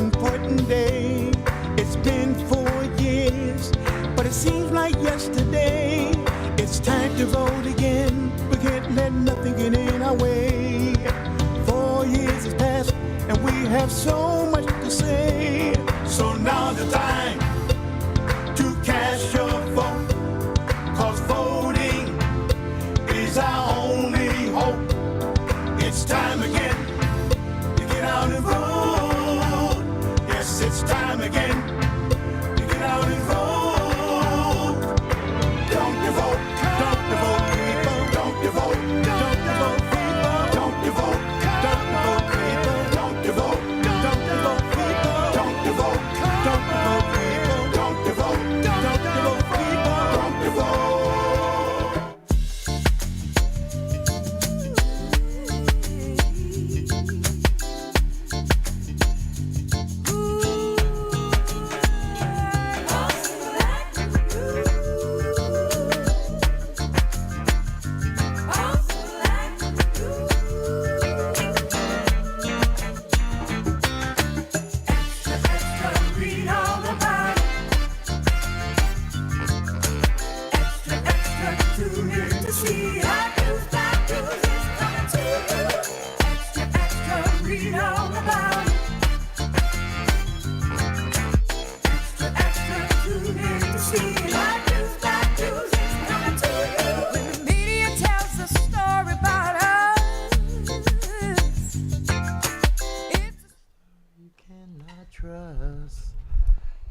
important day. It's been 4 years, but it seems like yesterday. It's time to vote again. We can't let nothing get in our way. 4 years has passed, and we have so much to say. So now's the time to cast your vote, 'cause voting is our only hope. It's time again to get out and vote. Yes, it's time again to get out and vote. Don't you vote, don't you vote, people. Don't you vote, don't you vote, people. Don't you vote, don't you vote, people. Don't you vote, don't you vote, people. Don't you vote, don't you vote, people. Don't you vote, don't you vote, people. Don't you vote.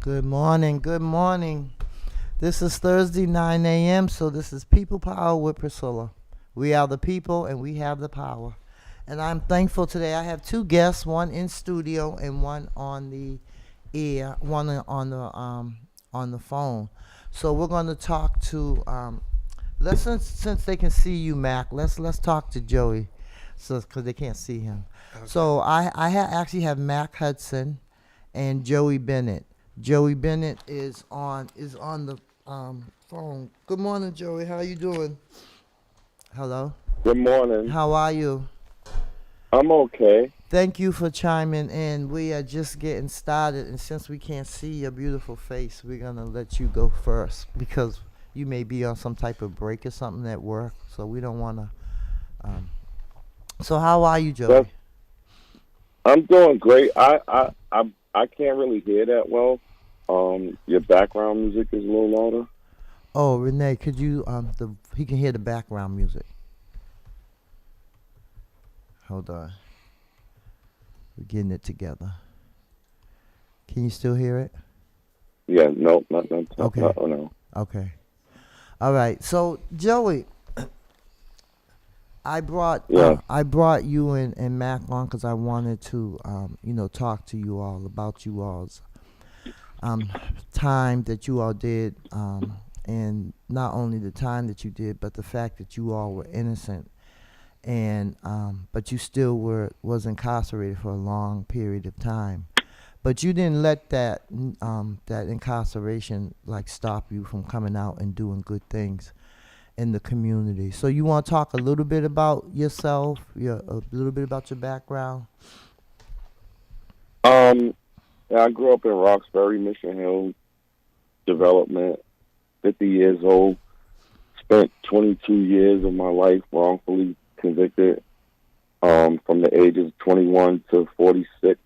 Good morning, good morning. This is Thursday, 9 a.m., so this is People Power with Priscilla. We are the people and we have the power. And I'm thankful today. I have two guests, one in studio and one on the air, one on the phone. So we're going to talk to, since they can see you, Mac, let's talk to Joey, because they can't see him. Okay. So I actually have Mac Hudson and Joey Bennett. Joey Bennett is on the phone. Good morning, Joey. How you doing? Hello. Good morning. How are you? I'm okay. Thank you for chiming in. We are just getting started, and since we can't see your beautiful face, we're gonna let you go first because you may be on some type of break or something at work, so we don't wanna. So how are you, Joey? I'm doing great. I can't really hear that well. Your background music is a little louder. Oh, Renee, could you he can hear the background music. Hold on. We're getting it together. Can you still hear it? Yeah, no, not okay. No. Okay. All right. So, Joey, I brought you and Mac on because I wanted to talk to you all about you all's time that you all did, and not only the time that you did, but the fact that you all were innocent, and but you still was incarcerated for a long period of time, but you didn't let that incarceration stop you from coming out and doing good things in the community. So you want to talk a little bit about yourself, a little bit about your background? I grew up in Roxbury, Mission Hill Development, 50 years old, spent 22 years of my life wrongfully convicted, from the ages of 21 to 46.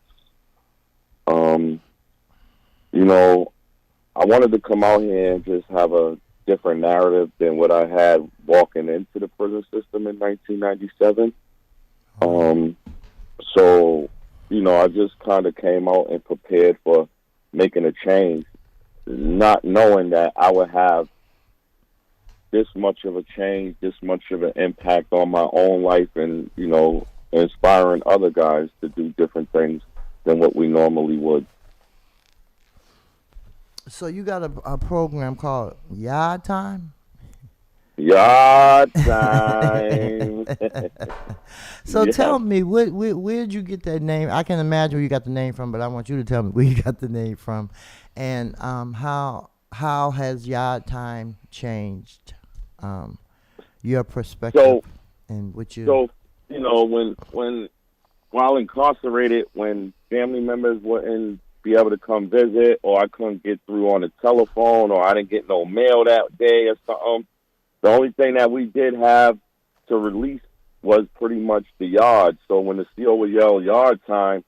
I wanted to come out here and just have a different narrative than what I had walking into the prison system in 1997. So, I just kind of came out and prepared for making a change, not knowing that I would have this much of a change, this much of an impact on my own life and, inspiring other guys to do different things than what we normally would. So you got a program called Yard Time? Yard Time. So tell me, where'd you get that name? I can imagine where you got the name from, but I want you to tell me where you got the name from, and how has Yard Time changed your perspective and what you? So when while incarcerated, when family members wouldn't be able to come visit, or I couldn't get through on the telephone, or I didn't get no mail that day or something, the only thing that we did have to release was pretty much the yard. So when the CO would yell yard time,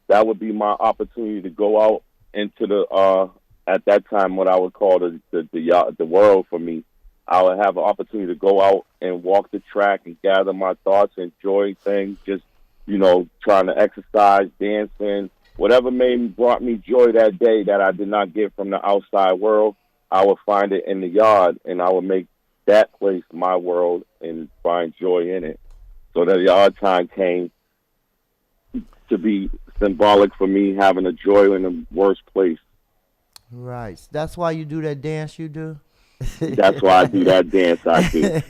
that would be my opportunity to go out into the at that time what I would call the world for me. I would have an opportunity to go out and walk the track and gather my thoughts, enjoy things, just, trying to exercise, dancing, whatever brought me joy that day that I did not get from the outside world. I would find it in the yard, and I would make that place my world and find joy in it. So the yard time came to be symbolic for me having a joy in the worst place. Right. That's why you do that dance you do? That's why I do that dance I do.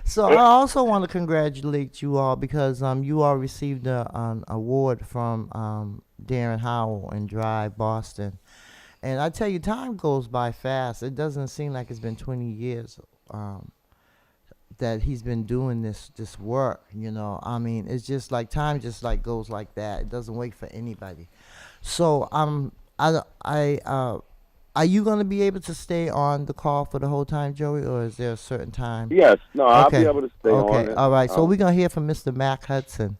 So I also want to congratulate you all because you all received an award from Darren Howell and Drive Boston. And I tell you, time goes by fast. It doesn't seem like it's been 20 years that he's been doing this work. I mean, it's just like time just like goes like that. It doesn't wait for anybody. So are you going to be able to stay on the call for the whole time, Joey, or is there a certain time? Yes. No, I'll be able to stay on it. Okay. All right. So we're going to hear from Mr. Mac Hudson.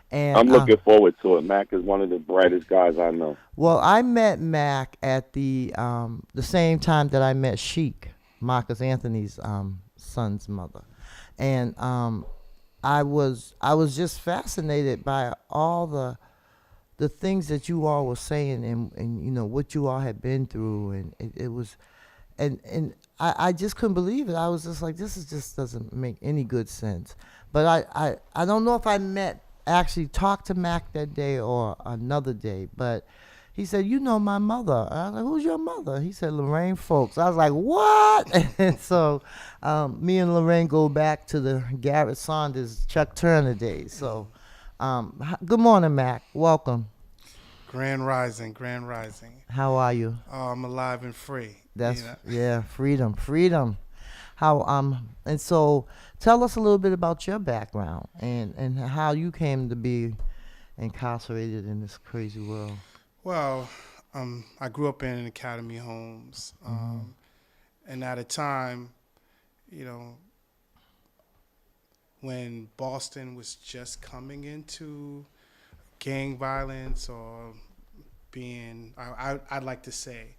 And I'm looking forward to it. Mac is one of the brightest guys I know. Well, I met Mac at the same time that I met Sheik, Marcus Anthony's son's mother. And I was just fascinated by all the things that you all were saying and what you all had been through, and it was and I just couldn't believe it. I was just like, this just doesn't make any good sense. But I don't know if I actually talked to Mac that day or another day, but he said, my mother. I was like, who's your mother? He said, Lorraine Folks. I was like, what? And so me and Lorraine go back to the Garrett Saunders, Chuck Turner days. So good morning, Mac. Welcome. Grand Rising, Grand Rising. How are you? I'm alive and free. Yeah, freedom. How and so tell us a little bit about your background and how you came to be incarcerated in this crazy world. Well, I grew up in Academy homes, and at a time, when Boston was just coming into gang violence or being, I'd like to say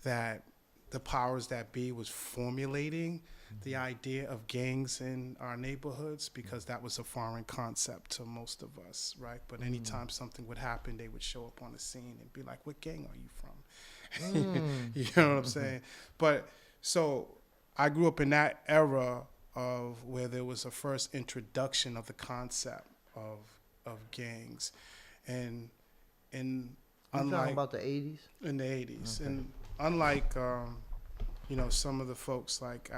that the powers that be was formulating the idea of gangs in our neighborhoods, because that was a foreign concept to most of us, right? But anytime something would happen, they would show up on the scene and be like, what gang are you from? You know what I'm saying? But so I grew up in that era of where there was a first introduction of the concept of gangs. And You're talking about the 80s? In the 80s. Okay. And unlike, some of the folks, like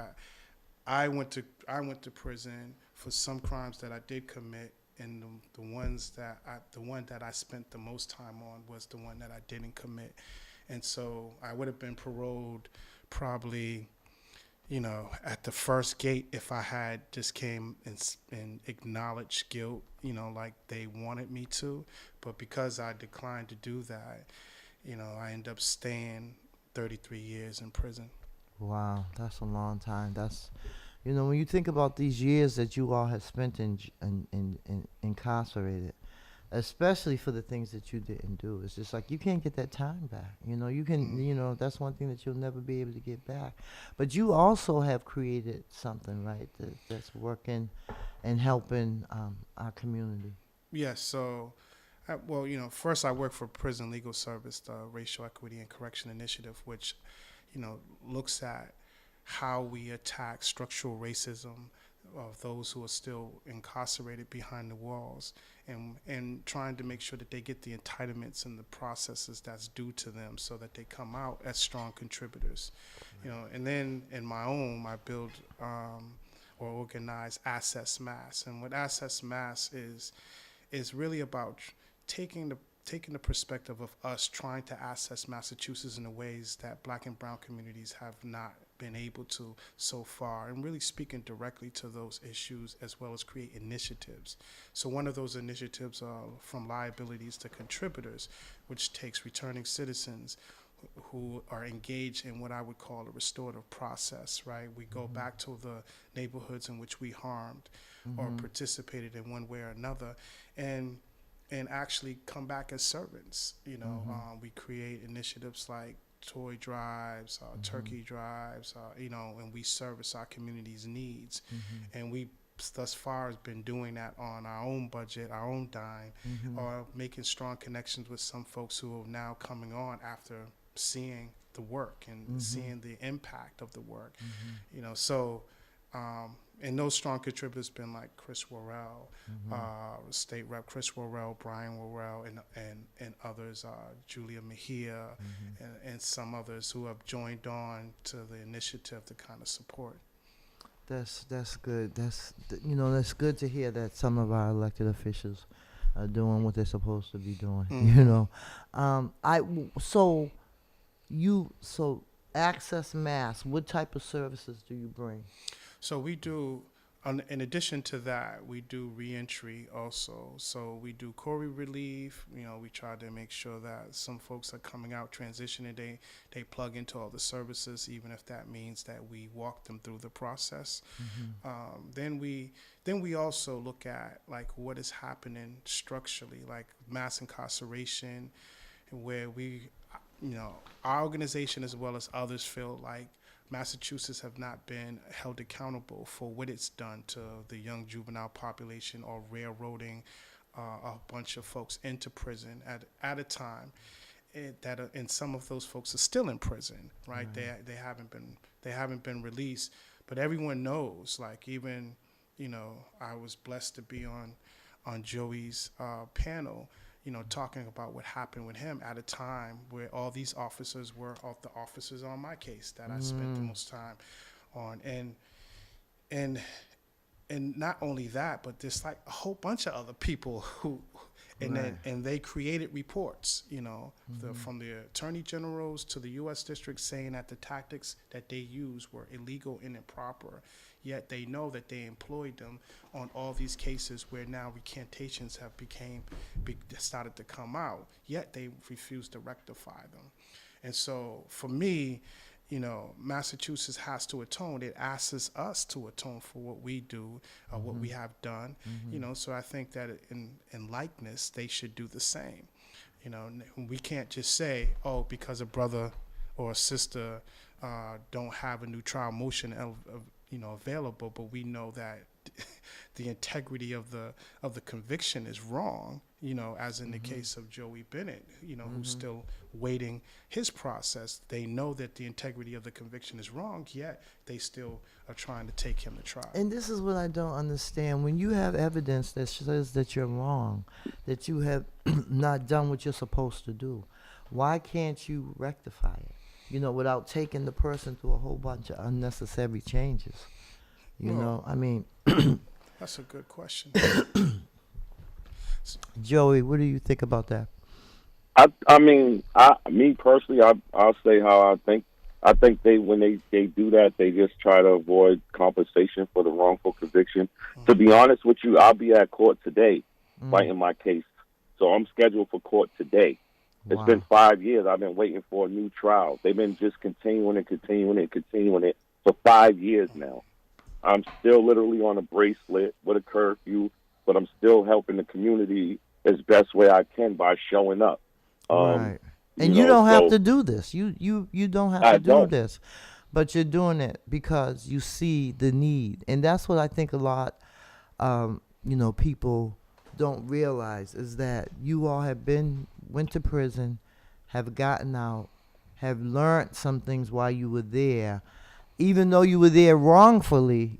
I went to prison for some crimes that I did commit, and the one that I spent the most time on was the one that I didn't commit. And so I would have been paroled probably, at the first gate if I had just came and acknowledged guilt, like they wanted me to. But because I declined to do that, I ended up staying 33 years in prison. Wow, that's a long time. That's, when you think about these years that you all have spent in incarcerated, especially for the things that you didn't do, it's just like you can't get that time back. You can, that's one thing that you'll never be able to get back. But you also have created something, right, that's working and helping our community. Yes, so, first I work for Prison Legal Service, the Racial Equity and Correction Initiative, which looks at how we attack structural racism of those who are still incarcerated behind the walls, and trying to make sure that they get the entitlements and the processes that's due to them so that they come out as strong contributors. And then in my own, I build or organize Access Mass. And what Access Mass is really about taking the perspective of us trying to access Massachusetts in the ways that Black and brown communities have not been able to so far, and really speaking directly to those issues as well as create initiatives. So one of those initiatives are from liabilities to contributors, which takes returning citizens who are engaged in what I would call a restorative process, right? We go back to the neighborhoods in which we harmed or participated in one way or another, and actually come back as servants. We create initiatives like toy drives, turkey drives, and we service our community's needs. And we thus far has been doing that on our own budget, our own dime, or making strong connections with some folks who are now coming on after seeing the work and seeing the impact of the work. And those strong contributors been like Chris Worrell, State Rep Chris Worrell, Brian Worrell, and others, Julia Mejia, and some others who have joined on to the initiative to kind of support. That's good. That's good to hear that some of our elected officials are doing what they're supposed to be doing. So Access Mass, what type of services do you bring? So we do, in addition to that, we do reentry also. So we do CORE relief. We try to make sure that some folks are coming out, transitioning, they plug into all the services, even if that means that we walk them through the process. Then we also look at like what is happening structurally, like mass incarceration, where our organization as well as others feel like Massachusetts have not been held accountable for what it's done to the young juvenile population, or railroading a bunch of folks into prison at a time and some of those folks are still in prison, right? They haven't been released, but everyone knows. Like even I was blessed to be on Joey's panel, talking about what happened with him at a time where all these officers were the officers on my case that I spent the most time on. And not only that, but there's like a whole bunch of other people who, and they created reports, from the attorney generals to the U.S. district, saying that the tactics that they used were illegal and improper. Yet they know that they employed them on all these cases where now recantations have started to come out. Yet they refuse to rectify them. And so for me, Massachusetts has to atone. It asks us to atone for what we do, what we have done. So I think that in likeness, they should do the same. We can't just say, oh, because a brother or a sister don't have a new trial motion available, but we know that the integrity of the conviction is wrong, as in the case of Joey Bennett, who's still waiting his process. They know that the integrity of the conviction is wrong, yet they still are trying to take him to trial. And this is what I don't understand. When you have evidence that says that you're wrong, that you have not done what you're supposed to do, why can't you rectify it? Without taking the person through a whole bunch of unnecessary changes. That's a good question. Joey, what do you think about that? Me personally, I'll say how I think. I think when they do that, they just try to avoid compensation for the wrongful conviction. To be honest with you, I'll be at court today fighting my case. So I'm scheduled for court today. It's been 5 years. I've been waiting for a new trial. They've been just continuing it for 5 years now. I'm still literally on a bracelet with a curfew, but I'm still helping the community as best way I can by showing up. Right. And you don't have to do this. You don't have to do this, but you're doing it because you see the need. And that's what I think a lot, people don't realize is that you all have went to prison, have gotten out, have learned some things while you were there, even though you were there wrongfully,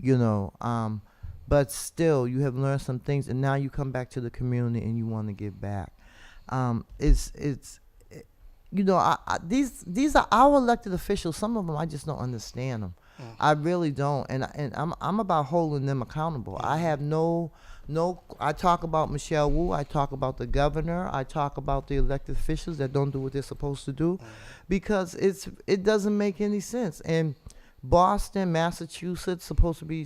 but still you have learned some things, and now you come back to the community and you want to give back. These are our elected officials. Some of them I just don't understand them. I really don't, and I'm about holding them accountable. I have no. I talk about Michelle Wu. I talk about the governor. I talk about the elected officials that don't do what they're supposed to do, because it doesn't make any sense. And Boston, Massachusetts, supposed to be,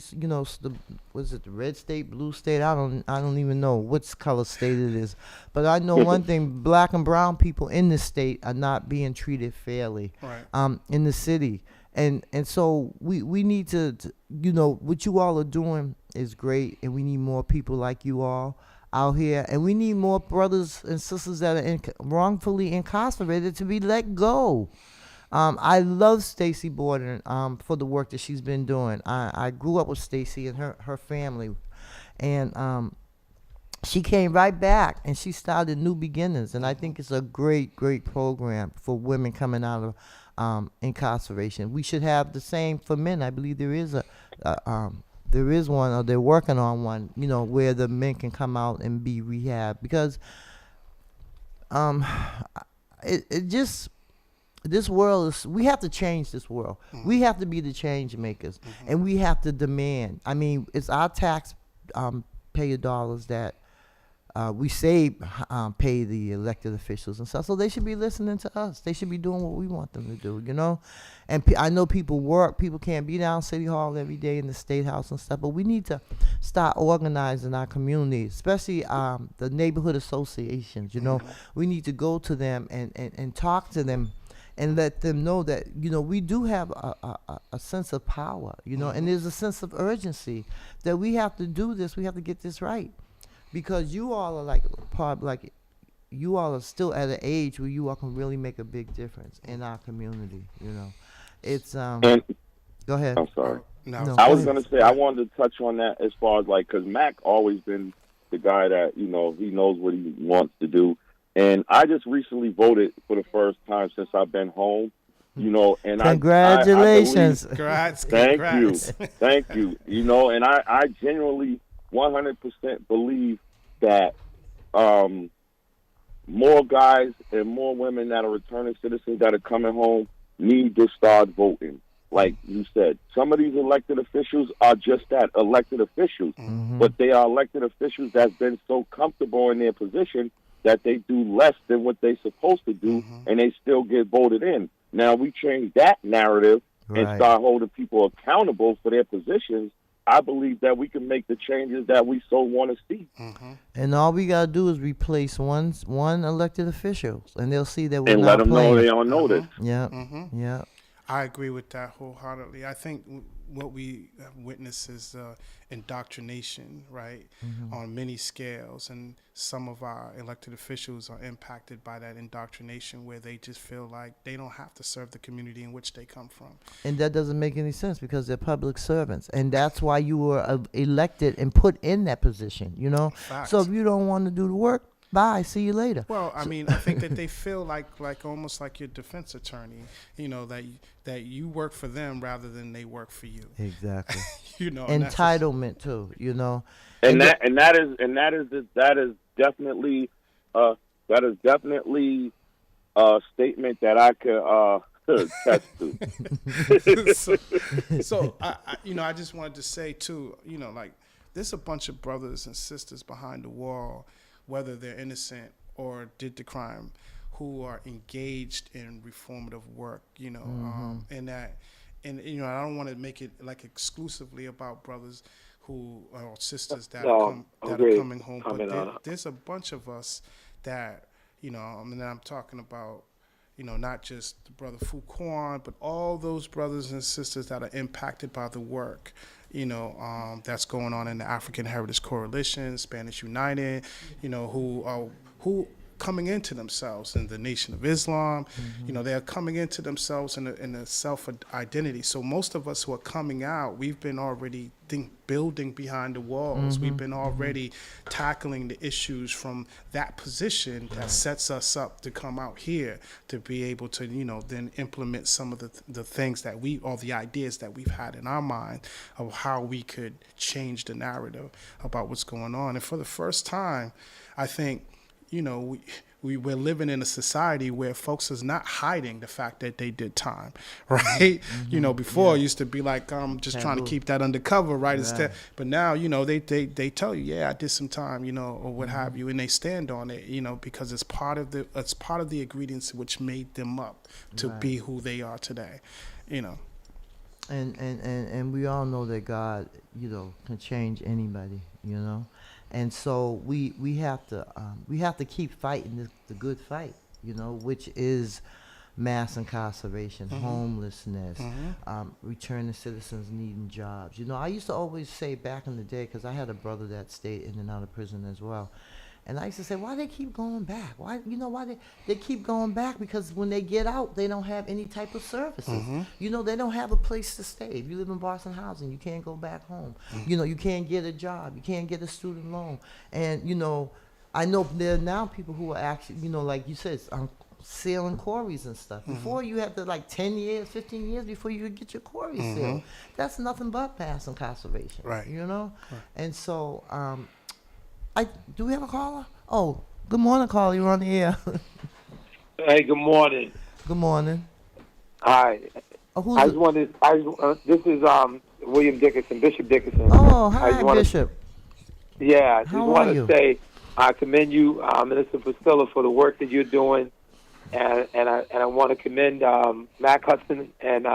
was it the red state, blue state? I don't even know which color state it is. But I know one thing: black and brown people in the state are not being treated fairly. Right. In the city, and so we need to, what you all are doing is great, and we need more people like you all out here, and we need more brothers and sisters that are wrongfully incarcerated to be let go. I love Stacey Borden for the work that she's been doing. I grew up with Stacey and her family, and she came right back and she started New Beginnings, and I think it's a great program for women coming out of incarceration. We should have the same for men. I believe there is there is one, or they're working on one, where the men can come out and be rehabbed, because it just, this world is, we have to change this world. We have to be the change makers, and we have to demand. I mean, it's our tax payer dollars that we save, pay the elected officials and stuff. So they should be listening to us. They should be doing what we want them to do, And I know people work. People can't be down City Hall every day in the State House and stuff. But we need to start organizing our community, especially the neighborhood associations. We need to go to them and talk to them, and let them know that, we do have a sense of power, and there's a sense of urgency that we have to do this. We have to get this right, because you all are you all are still at an age where you all can really make a big difference in our community. It's And go ahead. I'm sorry. No. I go was ahead. going to say, I wanted to touch on that as far as because Mac always been the guy that, he knows what he wants to do. And I just recently voted for the first time since I've been home, and Congratulations. I Congrats. believe, Congrats. thank you, and I genuinely 100% believe that more guys and more women that are returning citizens that are coming home need to start voting. Like you said, some of these elected officials are just that, elected officials, but they are elected officials that's been so comfortable in their position that they do less than what they're supposed to do, and they still get voted in. Now, we change that narrative and Right. start holding people accountable for their positions. I believe that we can make the changes that we so want to see. And all we gotta do is replace one elected official, and they'll see that we're And not let them know playing. they don't know this. Yeah. I agree with that wholeheartedly. I think what we have witnessed is indoctrination, right, on many scales. And some of our elected officials are impacted by that indoctrination, where they just feel like they don't have to serve the community in which they come from. And that doesn't make any sense, because they're public servants, and that's why you were elected and put in that position. Facts. So if you don't want to do the work, bye. See you later. Well, I mean, I think that they feel like almost like your defense attorney, that you work for them rather than they work for you. Exactly. and that's just- Entitlement too. And that is definitely a statement that I could attest to. so I just wanted to say too, there's a bunch of brothers and sisters behind the wall, whether they're innocent or did the crime, who are engaged in reformative work, and I don't want to make it like exclusively about brothers who or sisters that are coming home, but there's a bunch of us that, and I'm talking about, not just the brother Fuquan, but all those brothers and sisters that are impacted by the work, that's going on in the African Heritage Coalition, Spanish United, who coming into themselves in the Nation of Islam. They are coming into themselves in a self-identity. So most of us who are coming out, we've been already building behind the walls. We've been already tackling the issues from that position that sets us up to come out here to be able to, then implement some of the things that or the ideas that we've had in our mind of how we could change the narrative about what's going on. And for the first time, I think, we're living in a society where folks is not hiding the fact that they did time, right? Before it used to be like, I'm just trying to keep that undercover, right? Instead, but now, they tell you, yeah, I did some time, or what have you, and they stand on it, because it's part of the ingredients which made them up to be who they are today, And we all know that God, can change anybody, and so we have to keep fighting the good fight, which is mass incarceration, homelessness, returning citizens needing jobs. I used to always say back in the day, because I had a brother that stayed in and out of prison as well. And I used to say, why they keep going back? Why they keep going back? Because when they get out, they don't have any type of services. They don't have a place to stay. If you live in Boston housing, you can't go back home. You can't get a job. You can't get a student loan. And, I know there are now people who are actually, like you said, sealing quarries and stuff. Before you had to 10 years, 15 years before you could get your quarry sealed. That's nothing but mass incarceration. Right. Right. And so, do we have a caller? Oh, good morning, caller. You're on the air. Hey, good morning. Good morning. Hi. Who's I just wanted. This is William Dickinson, Bishop Dickinson. Oh, hi, Bishop. Yeah, I just How want are to you? say I commend you, Minister Priscilla, for the work that you're doing, and I want to commend Mac Hudson and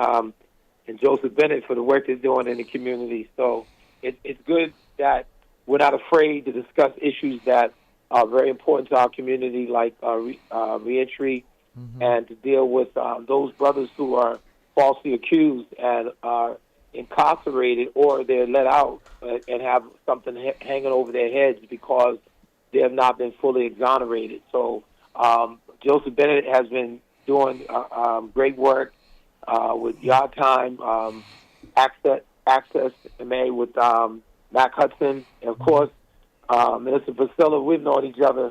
Joseph Bennett for the work they're doing in the community. So it's good that we're not afraid to discuss issues that are very important to our community, like reentry, and to deal with those brothers who are falsely accused and are incarcerated, or they're let out and have something hanging over their heads because they have not been fully exonerated. So Joseph Bennett has been doing great work with Yard Time, Access MA with Mac Hudson, and of course, Minister Priscilla. We've known each other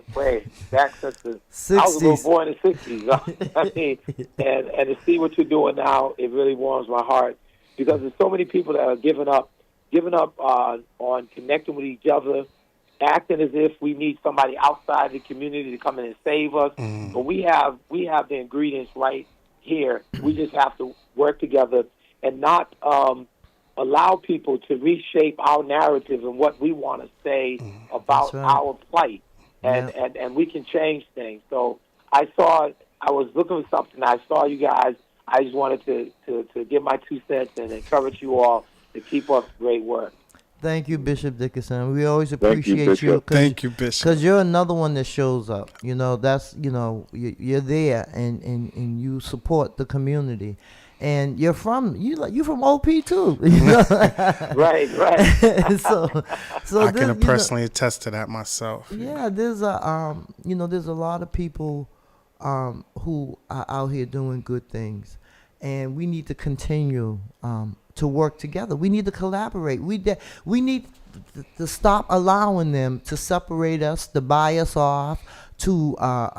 back since I was a little boy in the 60s. I mean, and to see what you're doing now, it really warms my heart, because there's so many people that are giving up on connecting with each other, acting as if we need somebody outside the community to come in and save us. But we have the ingredients right here. We just have to work together and not allow people to reshape our narrative and what we want to say about our plight, and we can change things. So I was looking for something. I saw you guys. I just wanted to give my 2 cents and encourage you all to keep up great work. Thank you, Bishop Dickinson. We always Thank you, appreciate Bishop. you. Thank you, Bishop. Because you're another one that shows up. That's, you're there and you support the community. And you're from OP too. Right. so I can personally attest to that myself. Yeah, there's a lot of people who are out here doing good things, and we need to continue to work together. We need to collaborate. We need to stop allowing them to separate us, to buy us off, to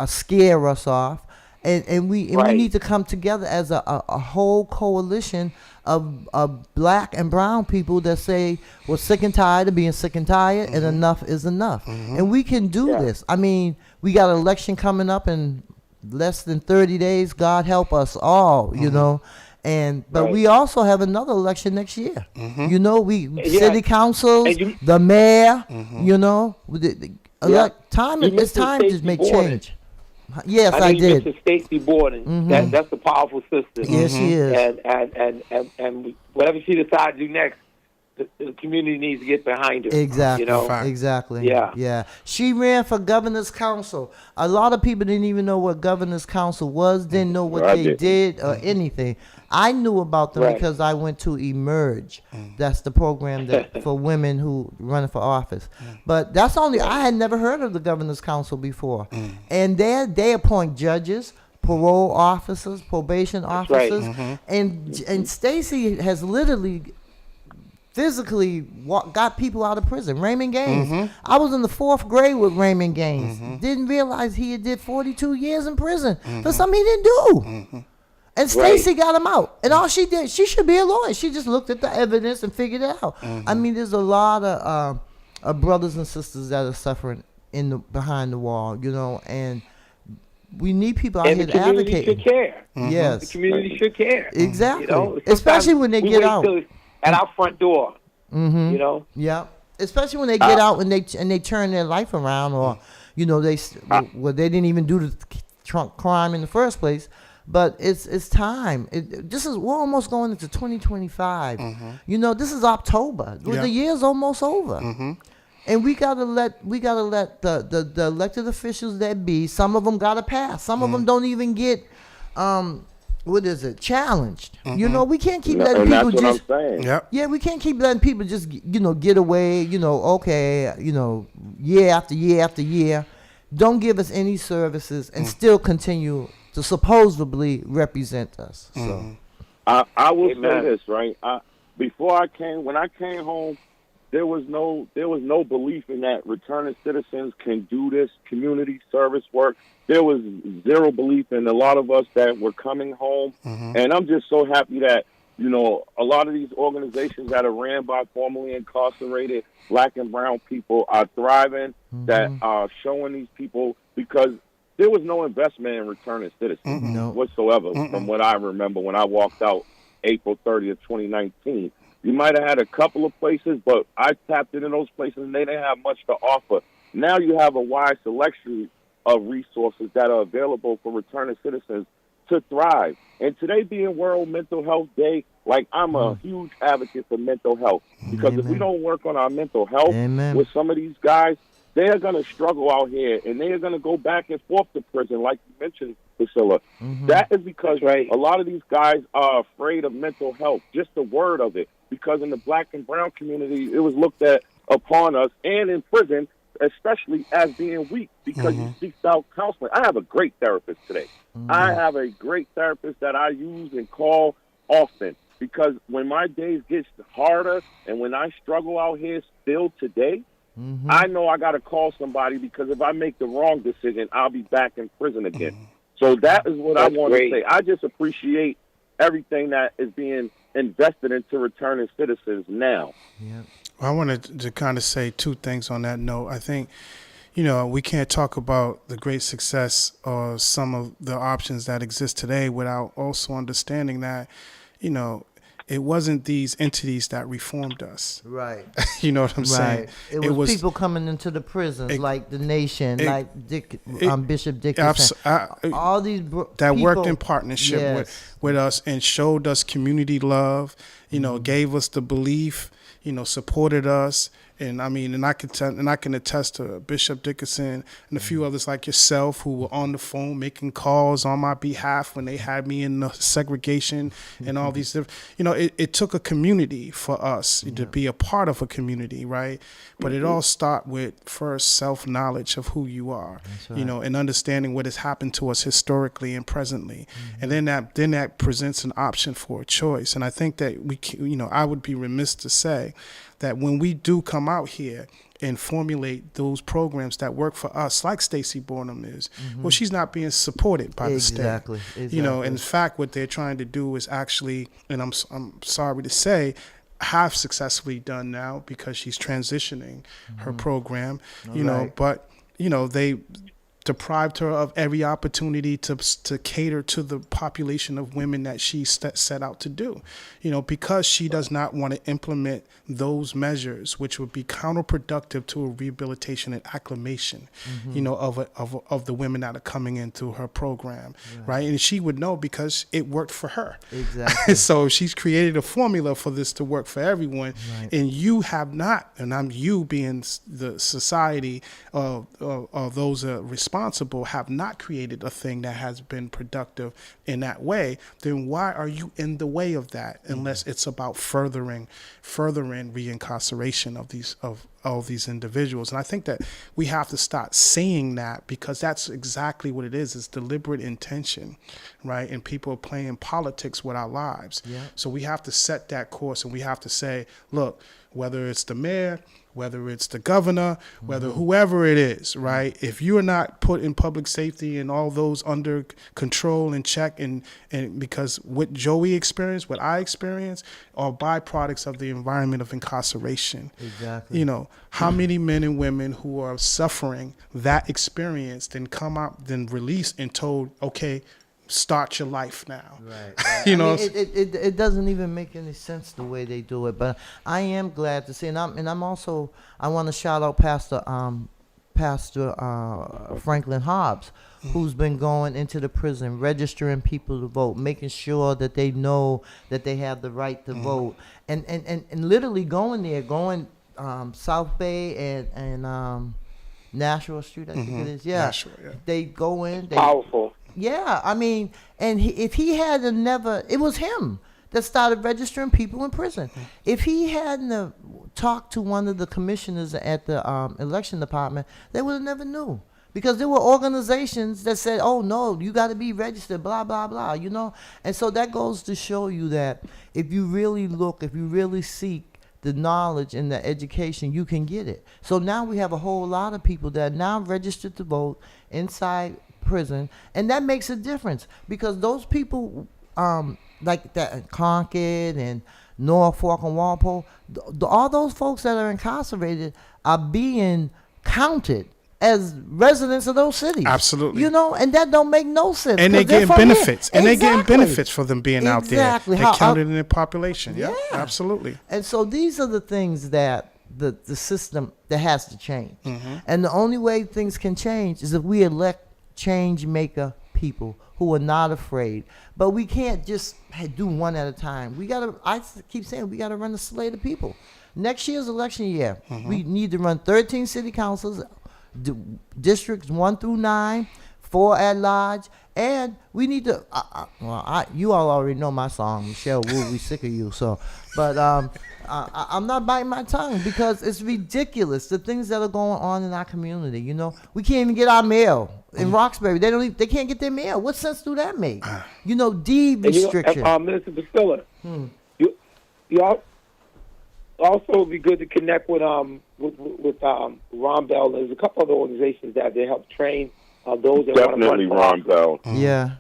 scare us off. And we need to come together as a whole coalition of black and brown people that say we're sick and tired of being sick and tired, and enough is enough. And we can do this. I mean, we got an election coming up in less than 30 days. God help us all, But we also have another election next year. City councils, the mayor, it's time to make change. Yes, I did. You mentioned Stacey Borden. That's a powerful sister. Yes, she is. And whatever she decides to do next, the community needs to get behind her. Exactly. Fact. Exactly. Yeah. She ran for governor's council. A lot of people didn't even know what governor's council was, didn't know what they did or anything. I knew about them because I went to Emerge. That's the program that for women who running for office. But that's I had never heard of the governor's council before. And they appoint judges, parole officers, probation officers, and Stacey has literally physically got people out of prison. Raymond Gaines. I was in the 4th grade with Raymond Gaines. Didn't realize he did 42 years in prison for something he didn't do. And Stacey got him out. And all she did, she should be a lawyer. She just looked at the evidence and figured it out. I mean, there's a lot of brothers and sisters that are suffering behind the wall, and we need people out here to advocate. And the community should care. Yes. The community should care. Exactly. Especially when they get out. At our front door, Yeah. Especially when they get out and they turn their life around, or they didn't even do the crime in the first place, But it's time. We're almost going into 2025. You know, this is October. Yeah. The year's almost over. And we gotta let the elected officials that be. Some of them gotta pass. Some of them don't even get challenged. You know, we can't keep letting And that's people what just. I'm saying. Yep. Yeah, we can't keep letting people just get away. Okay, year after year after year, don't give us any services and still continue to supposedly represent us. So I will say Amen. this, right? When I came home, there was no belief in that returning citizens can do this community service work. There was zero belief in a lot of us that were coming home, and I'm just so happy that a lot of these organizations that are ran by formerly incarcerated Black and brown people are thriving. That are showing these people, because there was no investment in returning citizens No. whatsoever. From what I remember when I walked out April 30th, 2019. You might have had a couple of places, but I tapped into those places and they didn't have much to offer. Now you have a wide selection of resources that are available for returning citizens to thrive. And today being World Mental Health Day, like, I'm a huge advocate for mental health, because if we don't work on our mental health with some of these guys, they are going to struggle out here, and they are going to go back and forth to prison, like you mentioned, Priscilla. That is because a lot of these guys are afraid of mental health, just the word of it, because in the Black and brown community, it was looked at upon us, and in prison, especially, as being weak, because you seek out counseling. I have a great therapist today. I have a great therapist that I use and call often, because when my days get harder and when I struggle out here still today, I know I got to call somebody, because if I make the wrong decision, I'll be back in prison again. So that is what I want to say. I just appreciate everything that is being invested into returning citizens now. I wanted to kind of say two things on that note. I think, we can't talk about the great success or some of the options that exist today without also understanding that, it wasn't these entities that reformed us. Right. You know what I'm saying? It was people coming into the prisons, like the Nation, like Bishop Dickinson. All these that people, worked in partnership with us and showed us community love, gave us the belief, supported us. And I can attest to Bishop Dickinson and a few others like yourself who were on the phone making calls on my behalf when they had me in the segregation and all these different, it took a community for us to be a part of a community, right? But it all starts with first self-knowledge of who you are, and understanding what has happened to us historically and presently. And then that presents an option for a choice. And I think that I would be remiss to say that when we do come out here and formulate those programs that work for us, like Stacey Bornham is, well, she's not being supported by the state. Exactly. In fact, what they're trying to do is actually, and I'm sorry to say, have successfully done now, because she's transitioning her program, but they deprived her of every opportunity to cater to the population of women that she set out to do, because she does not want to implement those measures, which would be counterproductive to a rehabilitation and acclimation, of the women that are coming into her program, right? And she would know, because it worked for her. Exactly. So she's created a formula for this to work for everyone, and you have not, and I'm you being the society of those responsible, have not created a thing that has been productive in that way. Then why are you in the way of that, unless it's about furthering reincarceration of all these individuals? And I think that we have to start saying that, because that's exactly what it is. It's deliberate intention, right? And people are playing politics with our lives. So we have to set that course, and we have to say, look, whether it's the mayor, whether it's the governor, whether whoever it is, right? If you are not put in public safety and all those under control and check, and because what Joey experienced, what I experienced, are byproducts of the environment of incarceration. Exactly. How many men and women who are suffering that experience then come out, then released and told, okay, start your life now. Right. It it doesn't even make any sense the way they do it. But I am glad to see, and I want to shout out Pastor Pastor Franklin Hobbs, who's been going into the prison, registering people to vote, making sure that they know that they have the right to vote, and literally going there, South Bay and Nashua Street, I think it is. Yeah, Nashua, yeah. they go in. Powerful. Yeah, I mean, and if he had never, it was him that started registering people in prison. If he hadn't talked to one of the commissioners at the election department, they would have never knew. Because there were organizations that said, oh, no, you got to be registered, blah, blah, blah, you know. And so that goes to show you that if you really look, if you really seek the knowledge and the education, you can get it. So now we have a whole lot of people that are now registered to vote inside prison, and that makes a difference because those people like that in Concord and Norfolk and Walpole, all those folks that are incarcerated are being counted as residents of those cities. Absolutely. You know, and that don't make no sense. And they're getting benefits. And they're getting Exactly. benefits for them being out there. Exactly. They're counted in their population. Yeah, Yeah. absolutely. And so these are the things that the system that has to change. And the only way things can change is if we elect change maker people who are not afraid. But we can't just do one at a time. I keep saying we gotta run a slate of people. Next year's election year, we need to run 13 city councils, districts 1 through 9, 4 at large, and we need to. You all already know my song, Michelle Wu. We sick of you. So, but I'm not biting my tongue because it's ridiculous the things that are going on in our community. You know, we can't even get our mail in Roxbury. They can't get their mail. What sense do that make? You know, deed restriction. Minister Priscilla, you also would be good to connect with Ron Bell. There's a couple other organizations that they help train those that want to Definitely run for Ron office. Bell.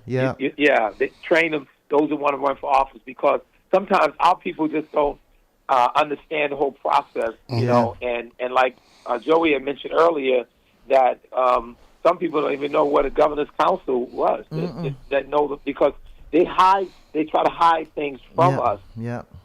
Yeah. Yeah, they train them, those that want to run for office, because sometimes our people just don't understand the whole process, you know, and like Joey had mentioned earlier, that some people don't even know what a governor's council was, that know, because they try to hide things from us,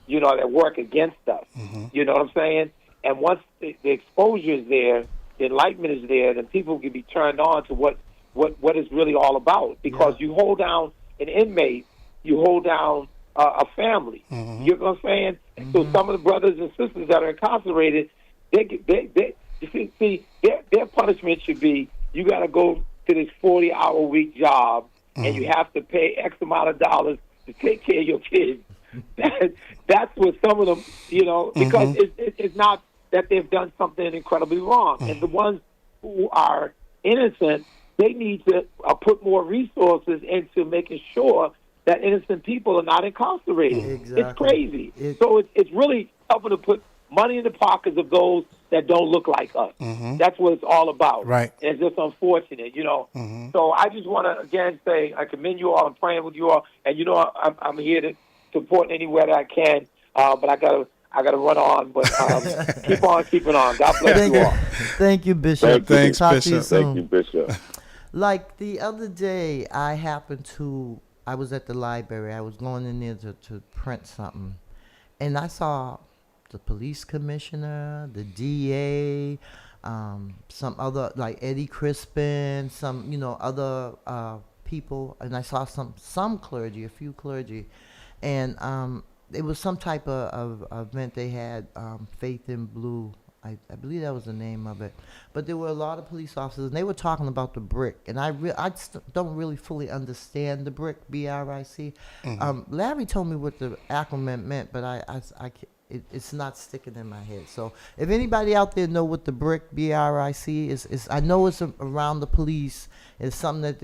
you know, that work against us. You know what I'm saying? And once the exposure is there, the enlightenment is there, then people can be turned on to what it's really all about. Because you hold down an inmate, you hold down a family. You know what I'm saying? So some of the brothers and sisters that are incarcerated, their punishment should be, you got to go to this 40-hour-a-week job, and you have to pay X amount of dollars to take care of your kids. That's what some of them, you know, because it's not that they've done something incredibly wrong. And the ones who are innocent, they need to put more resources into making sure that innocent people are not incarcerated. Exactly. It's crazy. So it's really helping to put money in the pockets of those that don't look like us. That's what it's all about. Right. And it's just unfortunate, you know. So I just want to, again, say I commend you all and praying with you all. And, you know, I'm here to support anywhere that I can. But I gotta run on. But keep on keeping on. God bless you all. Thank you, Bishop. Thanks, Talk to Bishop. you soon. Thank you, Bishop. Like the other day, I was at the library. I was going in there to print something. And I saw the police commissioner, the DA, some other, like Eddie Crispin, some, you know, other people. And I saw some clergy, a few clergy. And it was some type of event they had, Faith in Blue. I believe that was the name of it. But there were a lot of police officers, and they were talking about the BRIC. And I don't really fully understand the BRIC, B-R-I-C. Larry told me what the acronym meant, but it's not sticking in my head. So if anybody out there know what the BRIC, B-R-I-C is, I know it's around the police. It's something that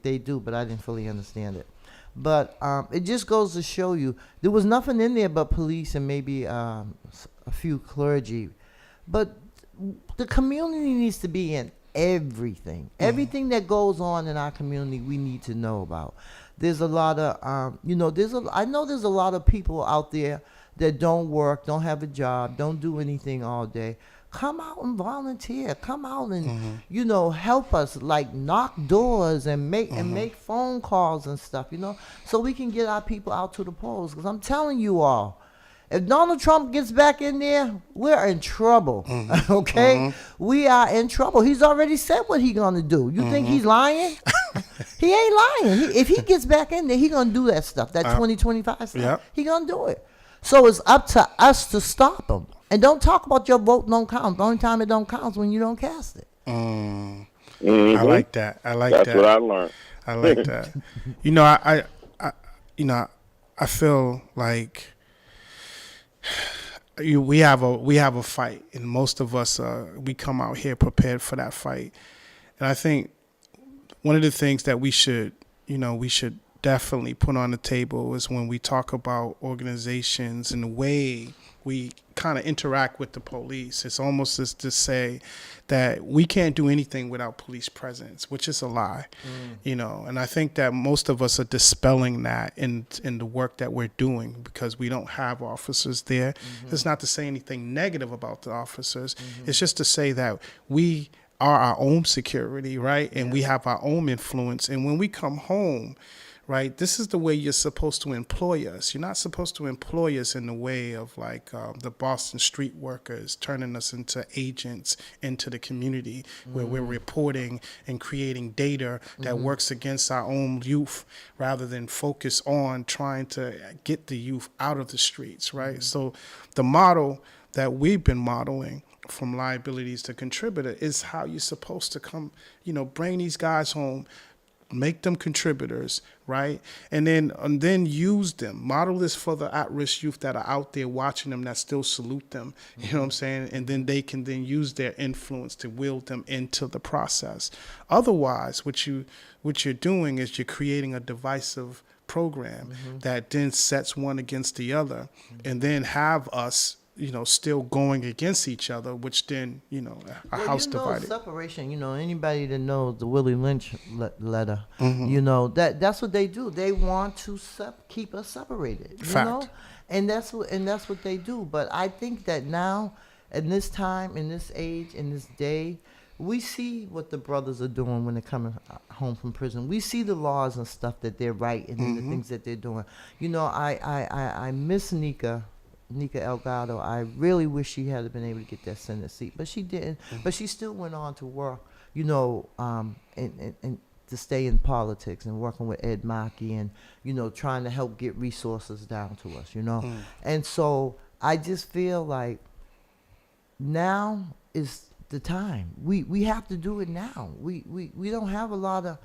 they do, but I didn't fully understand it. But it just goes to show you there was nothing in there but police and maybe a few clergy. But the community needs to be in everything. Everything that goes on in our community, we need to know about. There's a lot of, I know there's a lot of people out there that don't work, don't have a job, don't do anything all day. Come out and volunteer. Come out and, help us, like knock doors and make phone calls and stuff, so we can get our people out to the polls. Because I'm telling you all, if Donald Trump gets back in there, we're in trouble, okay? we are in trouble. He's already said what he's gonna do. You think he's lying? He ain't lying. If he gets back in there, he gonna do that stuff. That 2025 stuff. Yep. He gonna do it. So it's up to us to stop him. And don't talk about your vote don't count. The only time it don't count is when you don't cast it. Mhm. I like that. I like That's that. what I learned. I like that. You know, I feel like we have a fight, and most of us we come out here prepared for that fight. And I think one of the things that we should definitely put on the table is when we talk about organizations and the way we kind of interact with the police. It's almost as to say that we can't do anything without police presence, which is a lie, And I think that most of us are dispelling that in the work that we're doing because we don't have officers there. It's not to say anything negative about the officers. It's just to say that we are our own security, right? And we have our own influence. And when we come home, right, this is the way you're supposed to employ us. You're not supposed to employ us in the way of like the Boston street workers turning us into agents into the community where we're reporting and creating data that works against our own youth rather than focus on trying to get the youth out of the streets, right? So the model that we've been modeling from liabilities to contributor is how you're supposed to come, bring these guys home, make them contributors, right? And then use them. Model this for the at-risk youth that are out there watching them that still salute them. You know what I'm saying? And then they can then use their influence to wield them into the process. Otherwise, what you're doing is you're creating a divisive program that then sets one against the other and then have us still going against each other, which then, a house divided. Separation, anybody that knows the Willie Lynch letter, that's what they do. They want to keep us separated, Fact. And that's what they do. But I think that now, in this time, in this age, in this day, we see what the brothers are doing when they're coming home from prison. We see the laws and stuff that they're writing and the things that they're doing. I miss Nika Elgato. I really wish she had been able to get that Senate seat, but she didn't. But she still went on to work, and to stay in politics and working with Ed Mackey and, trying to help get resources down to us, And so I just feel like now is the time. We have to do it now. We don't have a lot of,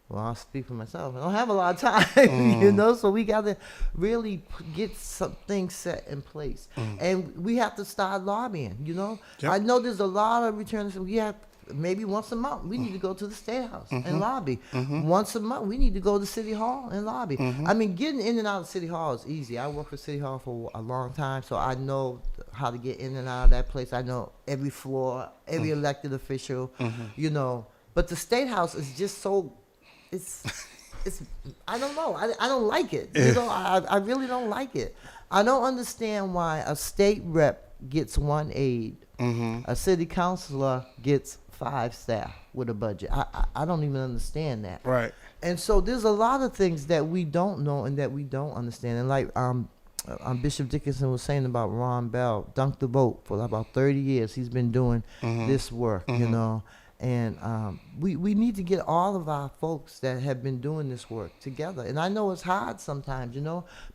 well, I'll speak for myself. I don't have a lot of time, so we got to really get some things set in place. And we have to start lobbying, Yep. I know there's a lot of returners. We have maybe once a month, we need to go to the State House and lobby. Once a month, we need to go to City Hall and lobby. I mean, getting in and out of City Hall is easy. I worked for City Hall for a long time, so I know how to get in and out of that place. I know every floor, every elected official, But the State House is just so... It's I don't know. I don't like it. I really don't like it. I don't understand why a state rep gets one aide, a city councilor gets 5 staff with a budget. I don't even understand that. Right. And so there's a lot of things that we don't know and that we don't understand. And like Bishop Dickinson was saying about Ron Bell, Dunk the Vote, for about 30 years he's been doing this work, And we need to get all of our folks that have been doing this work together. And I know it's hard sometimes,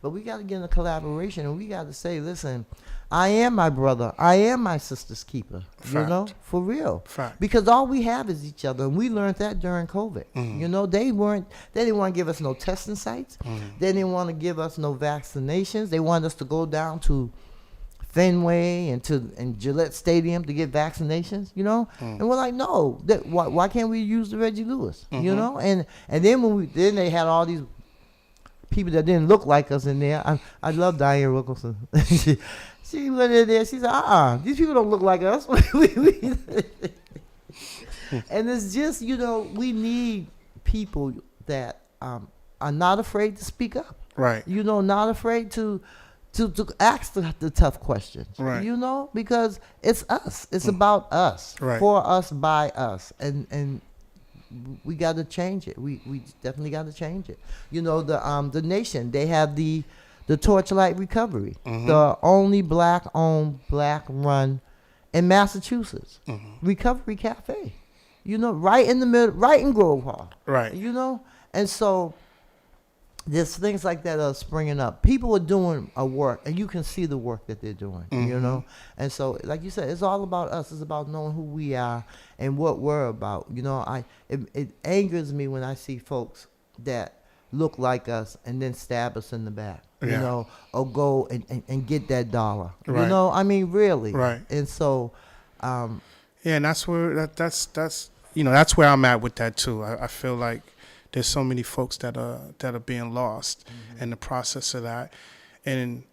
but we got to get in a collaboration and we got to say, listen, I am my brother. I am my sister's keeper, Fact. For real. Fact. Because all we have is each other. And we learned that during COVID. They didn't want to give us no testing sites. They didn't want to give us no vaccinations. They wanted us to go down to Fenway and Gillette Stadium to get vaccinations, and we're like, no, why can't we use the Reggie Lewis, and then then they had all these people that didn't look like us in there. I love Diane Wilkerson. she went in there. She said, these people don't look like us. And it's just, we need people that are not afraid to speak up. Right. Not afraid to ask the tough questions, right. Because it's us. It's about us, right. For us, by us, and we got to change it. We definitely got to change it. The nation, they have the Torchlight Recovery, the only black-owned, black-run in Massachusetts, Recovery Cafe. You know, right in the middle, right in Grove Hall. Right. You know, and so there's things like that are springing up. People are doing a work, and you can see the work that they're doing. You know, and so like you said, it's all about us. It's about knowing who we are and what we're about. You know, it angers me when I see folks that look like us and then stab us in the back. You Yeah. know, or go and get that dollar. Right. You know, I mean, really. Right. And so, Yeah, and that's where that's you know, that's where I'm at with that too. I feel like there's so many folks that are being lost in the process of that, and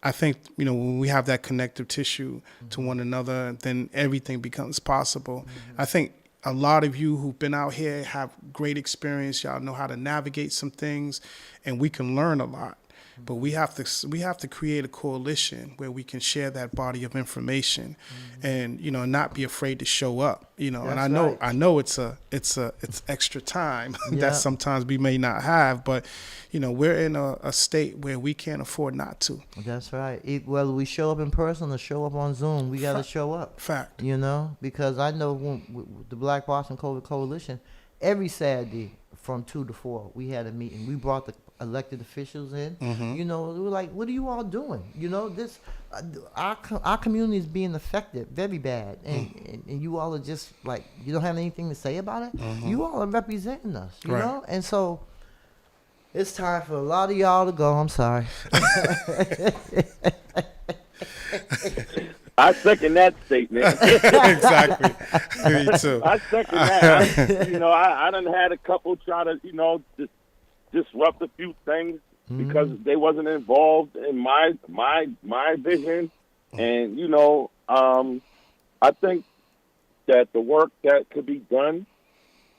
I think, you know, when we have that connective tissue to one another, then everything becomes possible. I think a lot of you who've been out here have great experience. Y'all know how to navigate some things, and we can learn a lot. But we have to create a coalition where we can share that body of information, and, you know, not be afraid to show up. You know, That's and right. I know it's extra time Yeah. that sometimes we may not have, but, you know, we're in a state where we can't afford not to. that's right. Whether we show up in person or show up on Zoom, we got to show up. Fact. You know, because I know with the Black Boston COVID Coalition, every Saturday from 2 to 4, we had a meeting. We brought the elected officials in. You know, we were like, what are you all doing? You know, this our community is being affected very bad, and you all are just like, you don't have anything to say about it. You all are representing us, you Right. know, and so it's time for a lot of y'all to go. I'm sorry. I second that statement. Exactly. Me too. I second that. You know, I done had a couple try to, you know, disrupt a few things because they wasn't involved in my vision. And, you know, I think that the work that could be done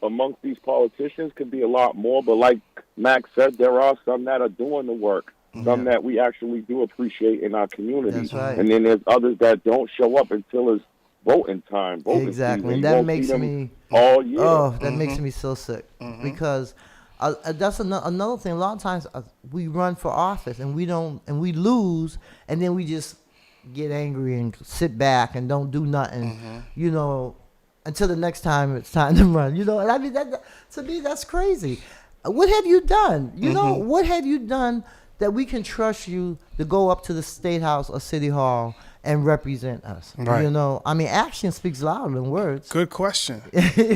amongst these politicians could be a lot more. But like Max said, there are some that are doing the work, some that we actually do appreciate in our community. That's right. And then there's others that don't show up until it's voting time. Voting Exactly, season. and You that won't makes see them me all year. Oh, that makes me so sick because that's another thing. A lot of times we run for office and we lose, and then we just get angry and sit back and don't do nothing. You know, until the next time it's time to run. You know, and I mean that to me that's crazy. What have you done? You know, what have you done that we can trust you to go up to the State House or City Hall and represent us? Right. You know, I mean, action speaks louder than words. Good question.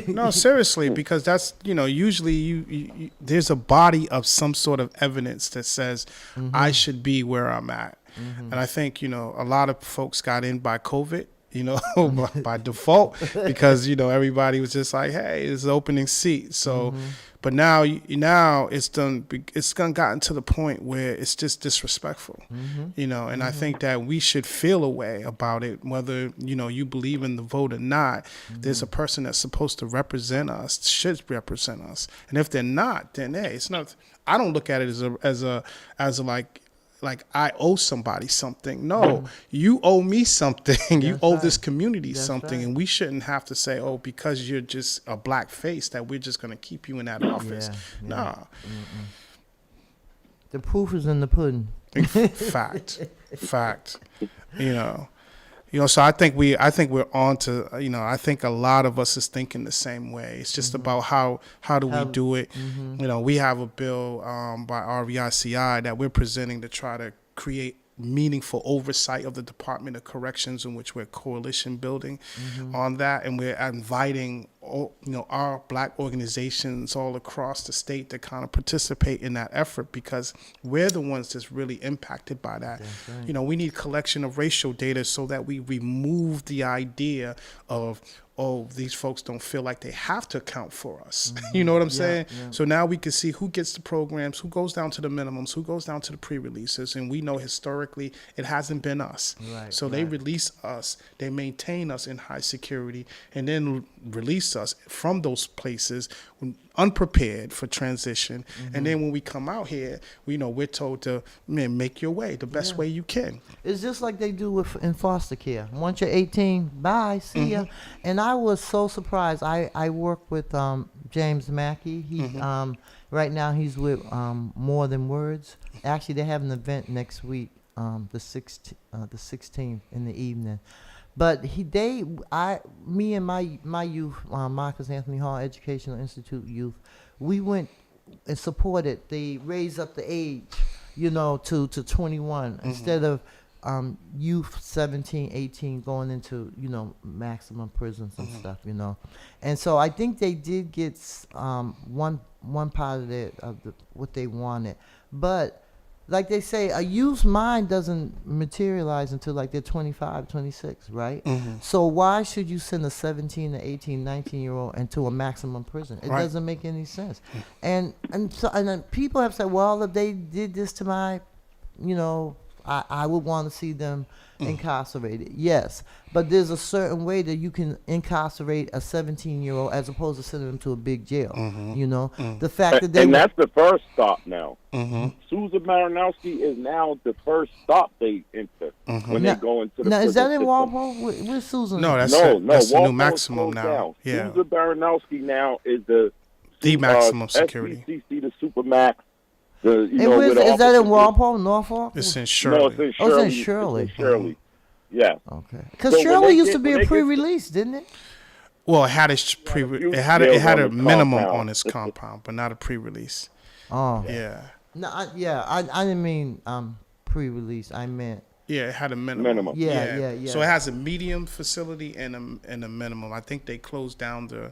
No, seriously, because that's, you know, usually you there's a body of some sort of evidence that says I should be where I'm at. And I think, you know, a lot of folks got in by COVID, you know, by default, because, you know, everybody was just like, hey, it's an opening seat. So, but now it's gotten to the point where it's just disrespectful, you know, and I think that we should feel a way about it, whether, you know, you believe in the vote or not. There's a person that's supposed to represent us, should represent us. And if they're not, then, hey, it's not, I don't look at it as a like I owe somebody something. No, you owe me something. You owe this community something. right. And we shouldn't have to say, oh, because you're just a black face that we're just going to keep you in that office. Yeah. Nah. The proof is in the pudding. Fact. You know, so I think we're on to, you know, I think a lot of us is thinking the same way. It's just about how do we do it. You know, we have a bill by RVICI that we're presenting to try to create meaningful oversight of the Department of Corrections, in which we're coalition building on that, and we're inviting our black organizations all across the state to kind of participate in that effort, because we're the ones that's really impacted by that. Right. You know, we need collection of racial data so that we remove the idea of, oh, these folks don't feel like they have to account for us. You know what I'm saying? Yeah. So now we can see who gets the programs, who goes down to the minimums, who goes down to the pre-releases. And we know historically it hasn't been us. Right, So they release us, they maintain us in high security, and then release us from those places unprepared for transition. And then when we come out here, we're told to, man, make your way the best way you can. It's just like they do in foster care. Once you're 18, bye, see ya. And I was so surprised. I work with James Mackey. He right now he's with More Than Words. Actually, they have an event next week, the 16th in the evening. But me and my youth, Marcus Anthony Hall Educational Institute youth, we went and supported. They raised up the age, to 21 instead of youth 17, 18 going into maximum prisons and stuff, and so I think they did get one part of what they wanted, but like they say, a youth's mind doesn't materialize until like they're 25, 26, right? So why should you send a 17 to 18, 19-year-old into a maximum prison? It doesn't make any sense. And then people have said, well, if they did this to my, I would want to see them incarcerated. Yes, but there's a certain way that you can incarcerate a 17-year-old as opposed to sending them to a big jail. The fact that and that's the first stop now. Susan Marinowski is now the first stop they enter when they go into the now. prison Is that in system. Walpole? Where's Susan? No, that's No, that's the new Walpole's maximum closed now. down. Yeah, Susan Marinowski now is the maximum security. SPCC, the Supermax. And is that in Walpole, Norfolk? It's in No, Shirley. it's in Oh, Shirley. it's in Shirley. It's in Shirley. Yeah. Okay. Because So when Shirley they used get- to be when a they get- pre-release, didn't it? Well, it had it had a on its minimum compound. on its compound, but not a pre-release. Oh. Yeah, No, I didn't mean pre-release. I meant yeah, it had a minimum. Yeah. So it has a medium facility and a minimum. I think they closed down the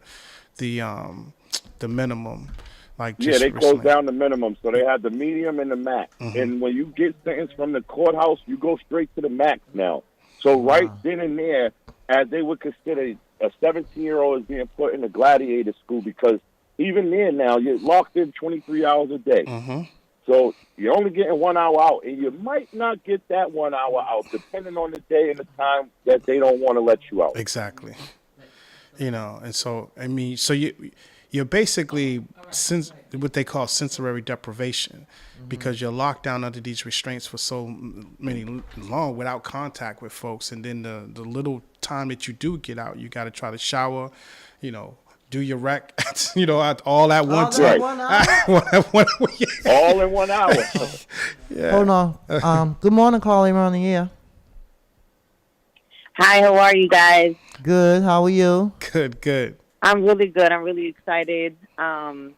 minimum. Like Yeah, just they recently. closed down the minimum, so they had the medium and the max. And when you get sentenced from the courthouse, you go straight to the max now. So right then and there, as they would consider a 17-year-old as being put in a gladiator school, because even then now you're locked in 23 hours a day. So you're only getting 1 hour out, and you might not get that 1 hour out, depending on the day and the time that they don't want to let you out. Exactly. And so I mean, so you're basically what they call sensory deprivation, because you're locked down under these restraints for so long without contact with folks, and then the little time that you do get out, you got to try to shower, do your rec, all at one time. All in 1 hour. Yeah. Hold on. Good morning, caller. You're on the air. Hi, how are you guys? Good. How are you? Good. I'm really good. I'm really excited. I'm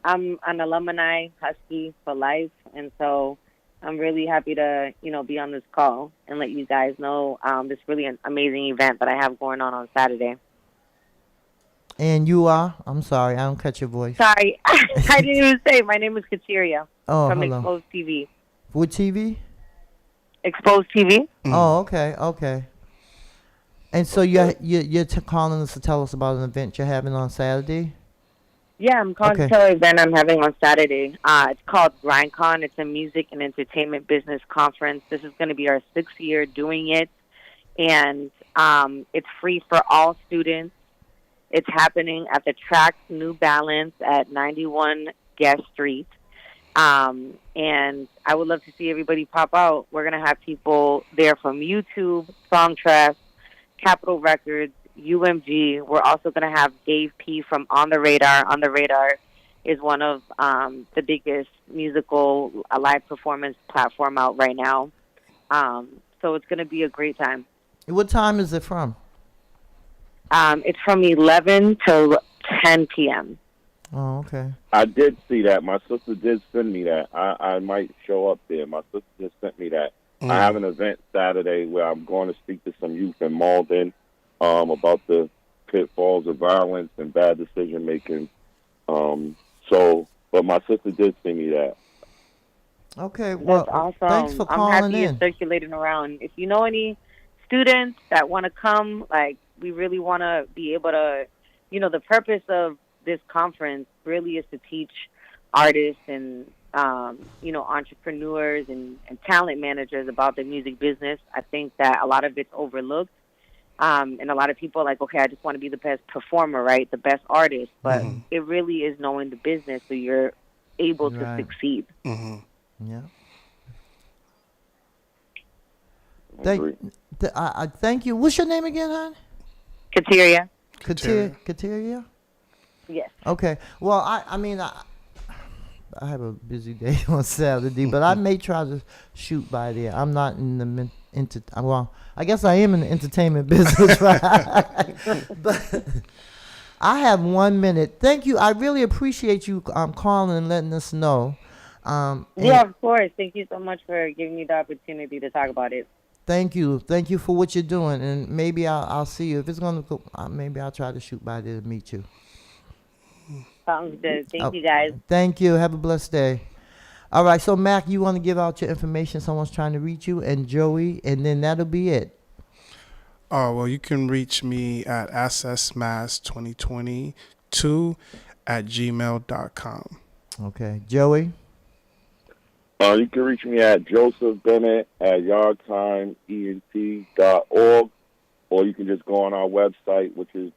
an alumni Husky for life, and so I'm really happy to, be on this call and let you guys know this really an amazing event that I have going on Saturday. And you are? I'm sorry, I don't catch your voice. Sorry, I didn't even say. My name is Kateria from hello. Exposed TV. What TV? Exposed TV? Oh, okay. And so you're calling us to tell us about an event you're having on Saturday? Yeah, I'm calling to tell an event I'm having on Saturday. It's called GrindCon. It's a music and entertainment business conference. This is going to be our 6th year doing it, and it's free for all students. It's happening at the Track New Balance at 91 Guest Street. And I would love to see everybody pop out. We're going to have people there from YouTube, Songtress, Capitol Records, UMG. We're also going to have Dave P. from On the Radar. On the Radar is one of the biggest musical live performance platform out right now. So it's going to be a great time. What time is it from? It's from 11 to 10 p.m. Oh, okay. I did see that. My sister did send me that. I might show up there. My sister just sent me that. I have an event Saturday where I'm going to speak to some youth in Malden about the pitfalls of violence and bad decision making. But my sister did send me that. Okay, well, That's awesome. thanks for I'm calling happy in. it's circulating around. If you know any students that want to come, we really want to be able to, the purpose of this conference really is to teach artists and, entrepreneurs and talent managers about the music business. I think that a lot of it's overlooked. And a lot of people are like, okay, I just want to be the best performer, right? The best artist. But it really is knowing the business so you're able to succeed. Yeah. Agree. I thank you. What's your name again, hon? Kateria? Kateria? Yes. Okay. Well, I mean, I have a busy day on Saturday, but I may try to shoot by there. I'm not in the well, I guess I am in the entertainment business, right? But I have 1 minute. Thank you. I really appreciate you calling and letting us know. Yeah, of course. Thank you so much for giving me the opportunity to talk about it. Thank you. Thank you for what you're doing. And maybe I'll see you. If it's going to go, maybe I'll try to shoot by there to meet you. Sounds good. Thank you, guys. Thank you. Have a blessed day. All right. So, Mac, you want to give out your information? Someone's trying to reach you, and Joey, and then that'll be it. Oh, well, you can reach me at ssmass2022@gmail.com. Okay. Joey? You can reach me at Joseph Bennett at yardtimeent.org, or you can just go on our website, which is